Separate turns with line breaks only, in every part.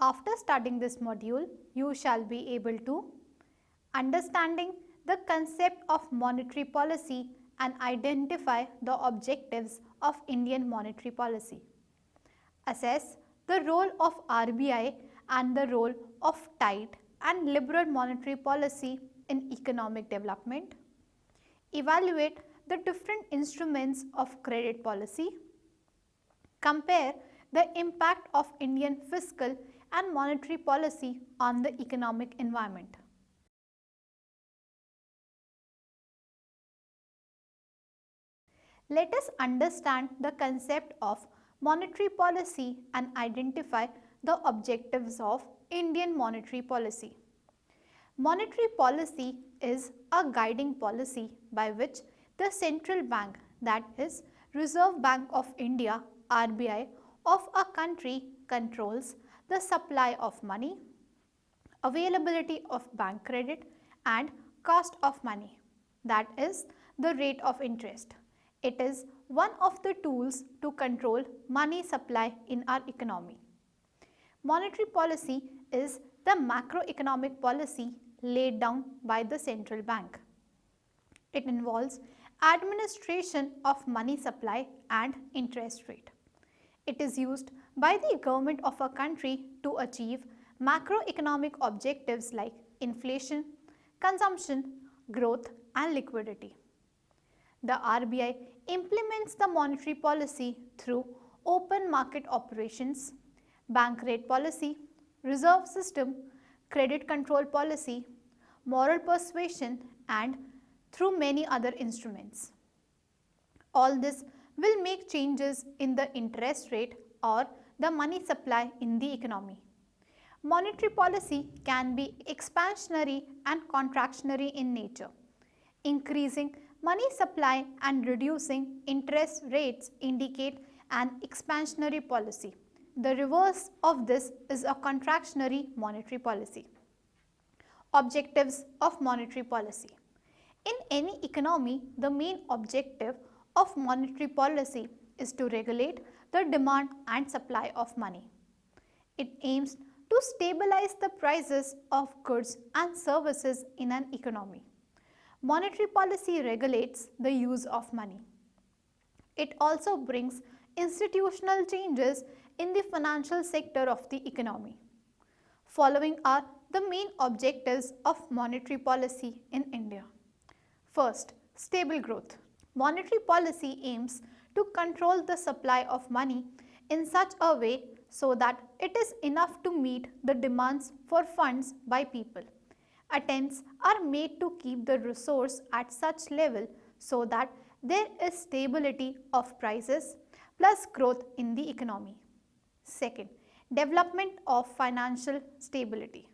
After studying this module, you shall be able to understanding the concept of monetary policy and identify the objectives of Indian monetary policy. Assess the role of RBI and the role of tight and liberal monetary policy in economic development. Evaluate the different instruments of credit policy. Compare the impact of Indian fiscal and monetary policy on the economic environment. Let us understand the concept of monetary policy and identify the objectives of Indian monetary policy. Monetary policy is a guiding policy by which the central bank, that is Reserve Bank of India (RBI) of a country controls the supply of money, availability of bank credit and cost of money, that is the rate of interest. It is one of the tools to control money supply in our economy. Monetary policy is the macroeconomic policy laid down by the central bank. It involves administration of money supply and interest rate. It is used by the government of a country to achieve macroeconomic objectives like inflation, consumption, growth and liquidity. The RBI implements the monetary policy through open market operations, bank rate policy, reserve system, credit control policy, moral persuasion and through many other instruments. All this will make changes in the interest rate or the money supply in the economy. Monetary policy can be expansionary and contractionary in nature. Increasing money supply and reducing interest rates indicate an expansionary policy. The reverse of this is a contractionary monetary policy. Objectives of monetary policy. In any economy, the main objective of monetary policy is to regulate the demand and supply of money. It aims to stabilize the prices of goods and services in an economy. Monetary policy regulates the use of money. It also brings institutional changes in the financial sector of the economy. Following are the main objectives of monetary policy in India. First, stable growth. Monetary policy aims to control the supply of money in such a way so that it is enough to meet the demands for funds by people. Attempts are made to keep the resource at such level so that there is stability of prices plus growth in the economy. Second, development of financial stability.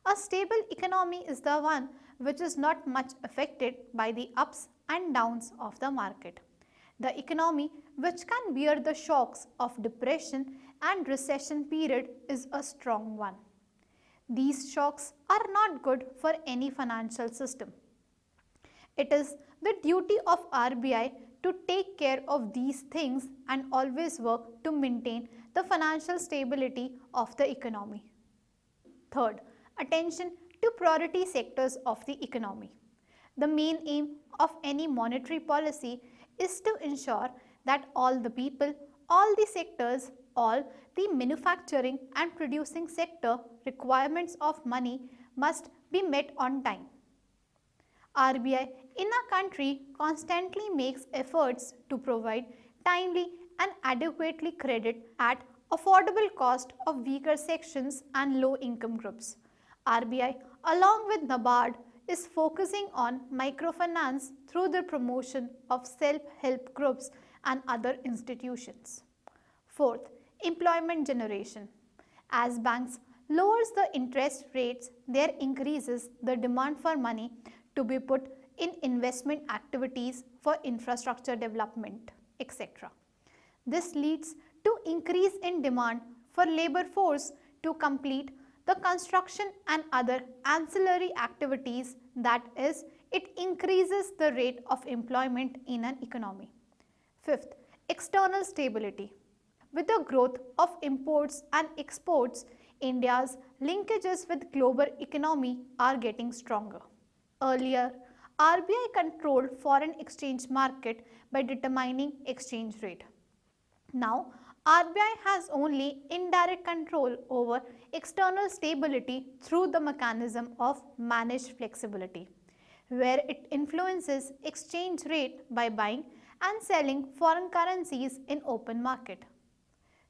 A stable economy is the one which is not much affected by the ups and downs of the market. The economy which can bear the shocks of depression and recession period is a strong one. These shocks are not good for any financial system. It is the duty of RBI to take care of these things and always work to maintain the financial stability of the economy. Third, attention to priority sectors of the economy. The main aim of any monetary policy is to ensure that all the people, all the sectors, all the manufacturing and producing sector requirements of money must be met on time. RBI in a country constantly makes efforts to provide timely and adequately credit at affordable cost of weaker sections and low income groups. RBI along with NABARD is focusing on microfinance through the promotion of self-help groups and other institutions. Fourth, employment generation. As banks lowers the interest rates, there increases the demand for money to be put in investment activities for infrastructure development, etc. This leads to increase in demand for labor force to complete the construction and other ancillary activities, that is, it increases the rate of employment in an economy. Fifth, external stability. with the growth of imports and exports, India's linkages with global economy are getting stronger. Earlier, RBI controlled foreign exchange market by determining exchange rate. Now, RBI has only indirect control over external stability through the mechanism of managed flexibility, where it influences exchange rate by buying and selling foreign currencies in open market.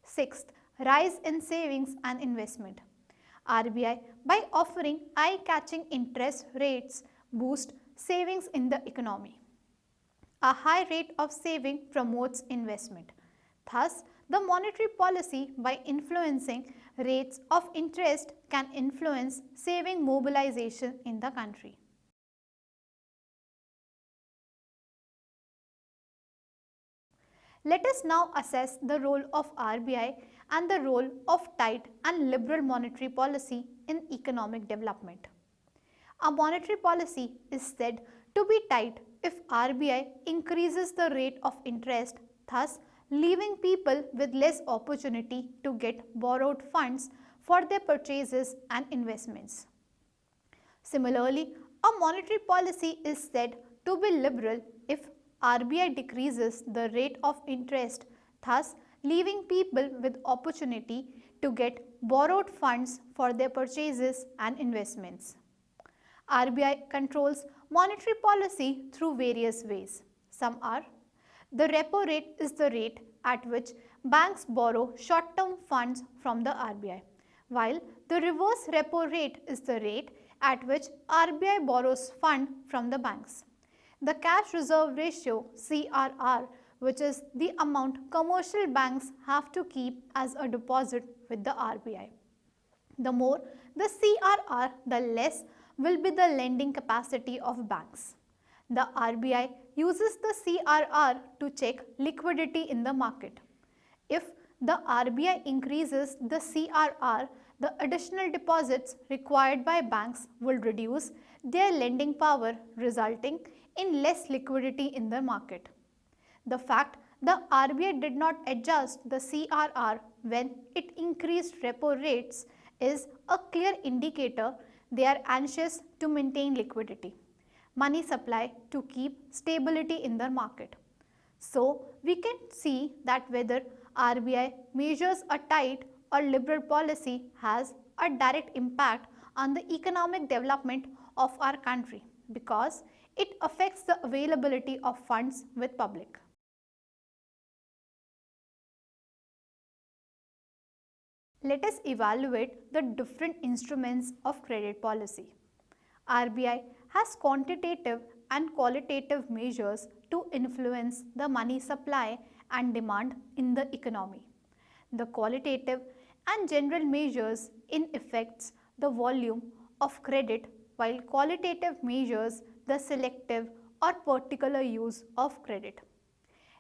Sixth, rise in savings and investment. RBI, by offering eye-catching interest rates, boost savings in the economy. A high rate of saving promotes investment. Thus, the monetary policy by influencing rates of interest can influence saving mobilization in the country. Let us now assess the role of RBI and the role of tight and liberal monetary policy in economic development. A monetary policy is said to be tight if RBI increases the rate of interest, thus leaving people with less opportunity to get borrowed funds for their purchases and investments. Similarly, a monetary policy is said to be liberal if RBI decreases the rate of interest, thus leaving people with opportunity to get borrowed funds for their purchases and investments. RBI controls monetary policy through various ways. Some are: the repo rate is the rate at which banks borrow short-term funds from the RBI, while the reverse repo rate is the rate at which RBI borrows fund from the banks. The cash reserve ratio (CRR), which is the amount commercial banks have to keep as a deposit with the RBI. The more the CRR, the less will be the lending capacity of banks. The RBI uses the CRR to check liquidity in the market. If the RBI increases the CRR, the additional deposits required by banks will reduce their lending power, resulting in less liquidity in the market. The fact the RBI did not adjust the CRR when it increased repo rates is a clear indicator they are anxious to maintain liquidity, money supply to keep stability in the market. So, we can see that whether RBI measures a tight or liberal policy has a direct impact on the economic development of our country because it affects the availability of funds with public. Let us evaluate the different instruments of credit policy. RBI has quantitative and qualitative measures to influence the money supply and demand in the economy. The qualitative and general measures in affects the volume of credit, while qualitative measures the selective or particular use of credit.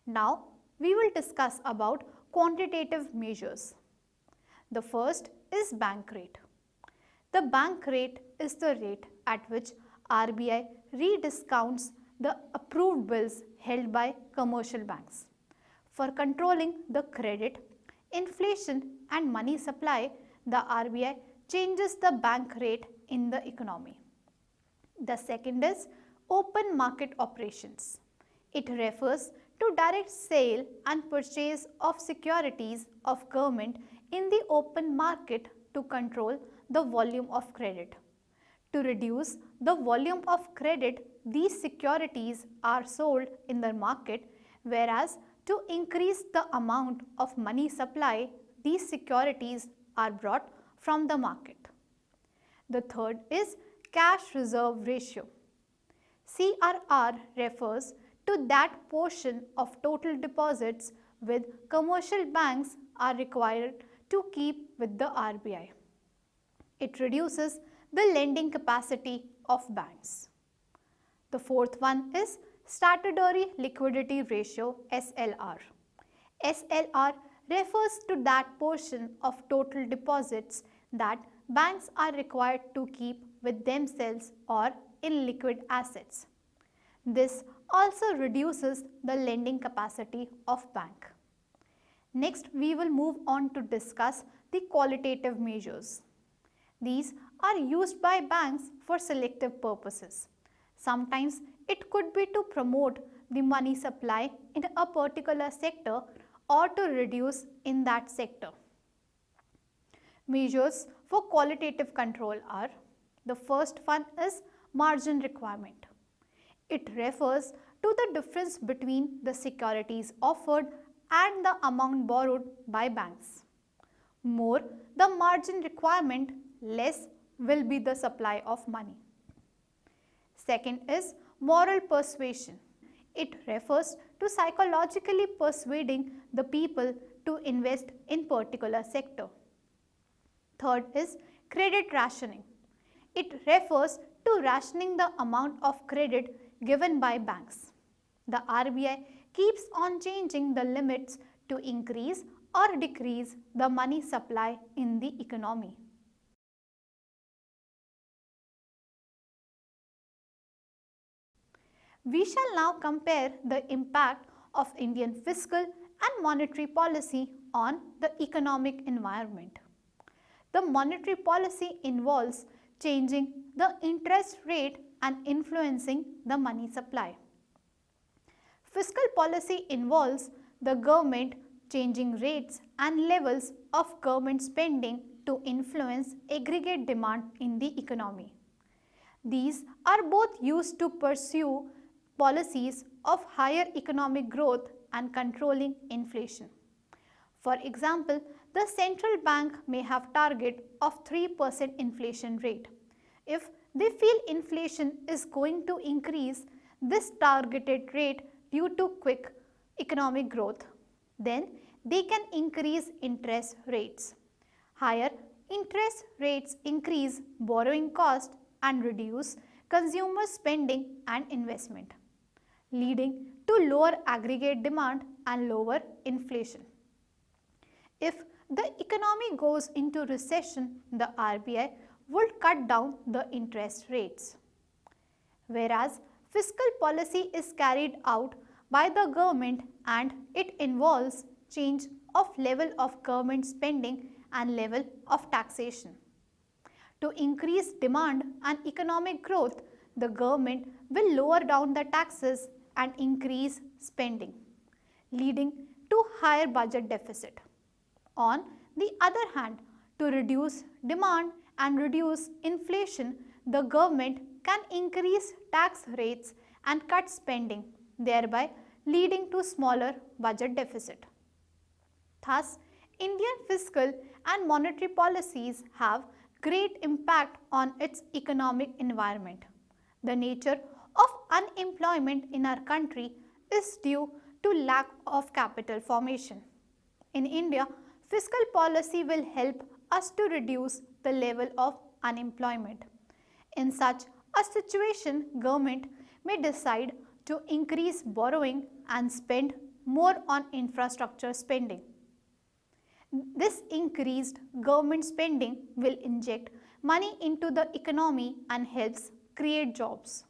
Now, we will discuss about quantitative measures. The first is bank rate. The bank rate is the rate at which RBI rediscounts the approved bills held by commercial banks. For controlling the credit, inflation and money supply, the RBI changes the bank rate in the economy. The second is open market operations. It refers to direct sale and purchase of securities of government in the open market to control the volume of credit. To reduce the volume of credit, these securities are sold in the market, whereas to increase the amount of money supply, these securities are brought from the market. The third is cash reserve ratio. CRR refers to that portion of total deposits with commercial banks are required to keep with the RBI. It reduces the lending capacity of banks. The fourth one is statutory liquidity ratio (SLR). SLR refers to that portion of total deposits that banks are required to keep with themselves or in liquid assets. This also reduces the lending capacity of bank. Next, we will move on to discuss the qualitative measures. These are used by banks for selective purposes. Sometimes it could be to promote the money supply in a particular sector or to reduce in that sector. Measures for qualitative control are: the first one is margin requirement. It refers to the difference between the securities offered and the amount borrowed by banks. More the margin requirement, less will be the supply of money. Second is moral persuasion. It refers to psychologically persuading the people to invest in particular sector. Third is credit rationing. It refers to rationing the amount of credit given by banks. The RBI keeps on changing the limits to increase or decrease the money supply in the economy. We shall now compare the impact of Indian fiscal and monetary policy on the economic environment. The monetary policy involves changing the interest rate and influencing the money supply. Fiscal policy involves the government changing rates and levels of government spending to influence aggregate demand in the economy. These are both used to pursue policies of higher economic growth and controlling inflation. For example, the central bank may have target of 3% inflation rate. If they feel inflation is going to increase this targeted rate due to quick economic growth, then they can increase interest rates. Higher interest rates increase borrowing cost and reduce consumer spending and investment, leading to lower aggregate demand and lower inflation. If the economy goes into recession, the RBI would cut down the interest rates. Whereas fiscal policy is carried out by the government and it involves change of level of government spending and level of taxation. To increase demand and economic growth, the government will lower down the taxes and increase spending, leading to higher budget deficit. On the other hand, to reduce demand and reduce inflation, the government can increase tax rates and cut spending, thereby leading to smaller budget deficit. Thus, Indian fiscal and monetary policies have great impact on its economic environment. The nature of unemployment in our country is due to lack of capital formation. In India, fiscal policy will help us to reduce the level of unemployment. In such a situation, government may decide to increase borrowing and spend more on infrastructure spending. This increased government spending will inject money into the economy and helps create jobs.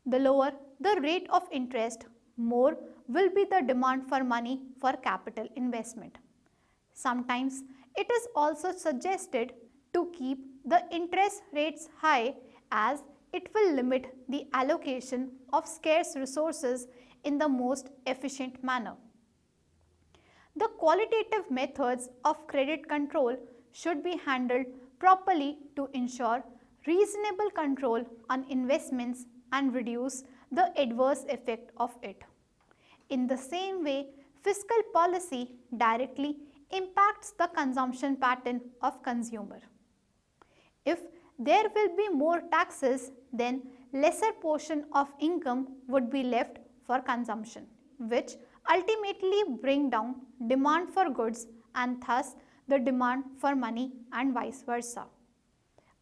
The lower the rate of interest, more will be the demand for money for capital investment. Sometimes it is also suggested to keep the interest rates high as it will limit the allocation of scarce resources in the most efficient manner. The qualitative methods of credit control should be handled properly to ensure reasonable control on investments and reduce the adverse effect of it. In the same way, fiscal policy directly impacts the consumption pattern of consumer. If there will be more taxes, then lesser portion of income would be left for consumption, which ultimately bring down demand for goods and thus the demand for money and vice versa.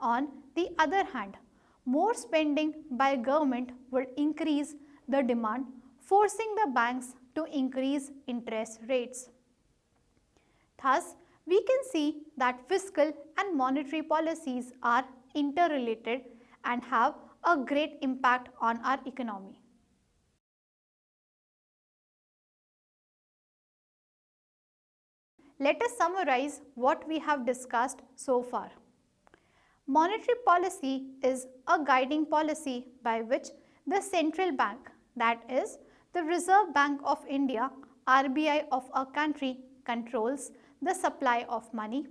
On the other hand, more spending by government would increase the demand, forcing the banks to increase interest rates. Thus, we can see that fiscal and monetary policies are interrelated and have a great impact on our economy. let us summarize what we have discussed so far. Monetary policy is a guiding policy by which the central bank, that is, the Reserve Bank of India, RBI of a country, controls the supply of money,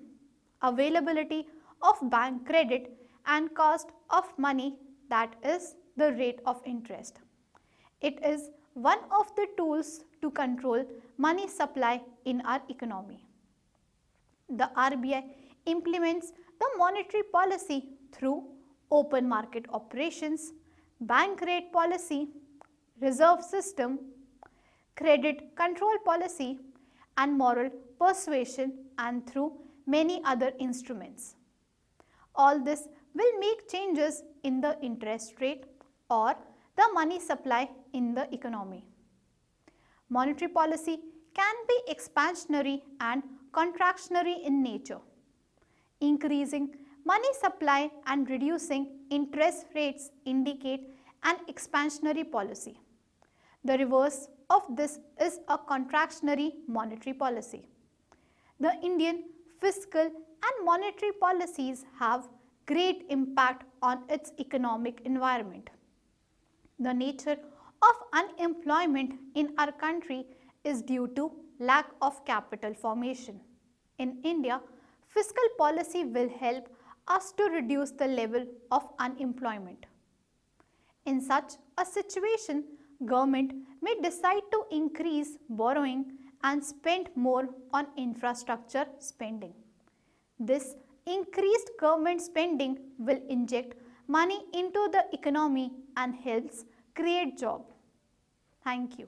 availability of bank credit, and cost of money, that is, the rate of interest. It is one of the tools to control money supply in our economy. The RBI implements the monetary policy through open market operations, bank rate policy, reserve system, credit control policy, and moral persuasion, and through many other instruments. All this will make changes in the interest rate or the money supply in the economy. Monetary policy can be expansionary and contractionary in nature. Increasing money supply and reducing interest rates indicate an expansionary policy. The reverse of this is a contractionary monetary policy. The Indian fiscal and monetary policies have great impact on its economic environment. The nature of unemployment in our country is due to lack of capital formation. In India, fiscal policy will help us to reduce the level of unemployment. In such a situation, government may decide to increase borrowing and spend more on infrastructure spending. This increased government spending will inject money into the economy and helps create jobs. Thank you.